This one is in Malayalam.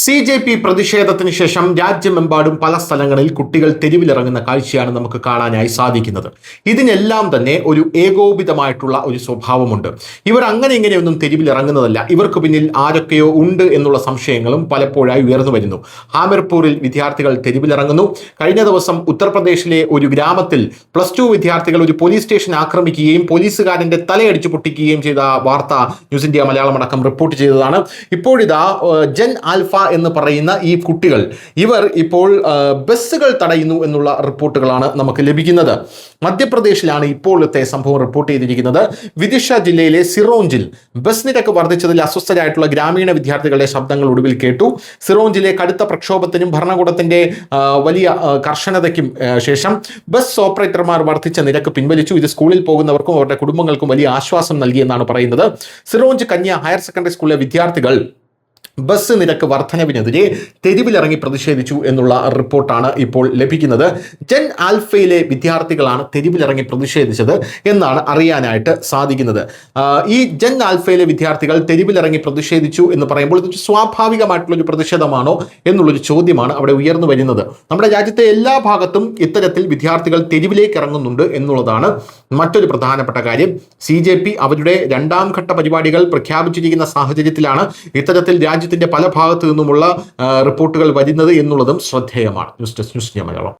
CJP പ്രതിഷേധത്തിന് ശേഷം രാജ്യമെമ്പാടും പല സ്ഥലങ്ങളിൽ കുട്ടികൾ തെരുവിലിറങ്ങുന്ന കാഴ്ചയാണ് നമുക്ക് കാണാനായി സാധിക്കുന്നത്. ഇതിനെല്ലാം തന്നെ ഒരു ഏകോപിതമായിട്ടുള്ള ഒരു സ്വഭാവമുണ്ട്. ഇവർ അങ്ങനെ ഇങ്ങനെയൊന്നും തെരുവിലിറങ്ങുന്നതല്ല. ഇവർക്ക് പിന്നിൽ ആരൊക്കെയോ ഉണ്ട് എന്നുള്ള സംശയങ്ങളും പലപ്പോഴായി ഉയർന്നു വരുന്നു. ഹാമിർപൂരിൽ വിദ്യാർത്ഥികൾ തെരുവിലിറങ്ങുന്നു. കഴിഞ്ഞ ദിവസം ഉത്തർപ്രദേശിലെ ഒരു ഗ്രാമത്തിൽ +2 വിദ്യാർത്ഥികൾ ഒരു പോലീസ് സ്റ്റേഷൻ ആക്രമിക്കുകയും പോലീസുകാരന്റെ തലയടിച്ചു പൊട്ടിക്കുകയും ചെയ്ത വാർത്ത ന്യൂസ് ഇന്ത്യ മലയാളം അടക്കം റിപ്പോർട്ട് ചെയ്തതാണ്. ഇപ്പോഴിതാ ജൻ ആൽഫ എന്ന് പറയുന്ന ഈ കുട്ടികൾ ഇവർ ഇപ്പോൾ ബസ്സുകൾ തടയുന്നു എന്നുള്ള റിപ്പോർട്ടുകളാണ് നമുക്ക് ലഭിക്കുന്നത്. മധ്യപ്രദേശിലാണ് ഇപ്പോഴത്തെ സംഭവം റിപ്പോർട്ട് ചെയ്തിരിക്കുന്നത്. വിദിഷ ജില്ലയിലെ സിറോഞ്ചിൽ ബസ് നിരക്ക് വർദ്ധിച്ചതിൽ അസ്വസ്ഥരായിട്ടുള്ള ഗ്രാമീണ വിദ്യാർത്ഥികളുടെ ശബ്ദങ്ങൾ ഒടുവിൽ കേട്ടു. സിറോഞ്ചിലെ കടുത്ത പ്രക്ഷോഭത്തിനും ഭരണകൂടത്തിന്റെ വലിയ കർശനതയ്ക്കും ശേഷം ബസ് ഓപ്പറേറ്റർമാർ വർദ്ധിച്ച നിരക്ക് പിൻവലിച്ചു. ഇത് സ്കൂളിൽ പോകുന്നവർക്കും അവരുടെ കുടുംബങ്ങൾക്കും വലിയ ആശ്വാസം നൽകിയെന്നാണ് പറയുന്നത്. സിറോഞ്ച് കന്യ ഹയർ സെക്കൻഡറി സ്കൂളിലെ വിദ്യാർത്ഥികൾ ബസ് നിരക്ക് വർധനവിനെതിരെ തെരുവിലിറങ്ങി പ്രതിഷേധിച്ചു എന്നുള്ള റിപ്പോർട്ടാണ് ഇപ്പോൾ ലഭിക്കുന്നത്. ജൻ ആൽഫയിലെ വിദ്യാർത്ഥികളാണ് തെരുവിലിറങ്ങി പ്രതിഷേധിച്ചത് എന്നാണ് അറിയാനായിട്ട് സാധിക്കുന്നത്. ഈ ജൻ ആൽഫയിലെ വിദ്യാർത്ഥികൾ തെരുവിലിറങ്ങി പ്രതിഷേധിച്ചു എന്ന് പറയുമ്പോൾ ഇതൊരു സ്വാഭാവികമായിട്ടുള്ളൊരു പ്രതിഷേധമാണോ എന്നുള്ളൊരു ചോദ്യമാണ് അവിടെ ഉയർന്നു വരുന്നത്. നമ്മുടെ രാജ്യത്തെ എല്ലാ ഭാഗത്തും ഇത്തരത്തിൽ വിദ്യാർത്ഥികൾ തെരുവിലേക്ക് ഇറങ്ങുന്നുണ്ട് എന്നുള്ളതാണ് മറ്റൊരു പ്രധാനപ്പെട്ട കാര്യം. CJP അവരുടെ 2ാം ഘട്ട പരിപാടികൾ പ്രഖ്യാപിച്ചിരിക്കുന്ന സാഹചര്യത്തിലാണ് ഇത്തരത്തിൽ രാജ്യത്തിന്റെ പല ഭാഗത്തു നിന്നുമുള്ള റിപ്പോർട്ടുകൾ വരുന്നത് എന്നുള്ളതും ശ്രദ്ധേയമാണ്. News desk news India Malayalam.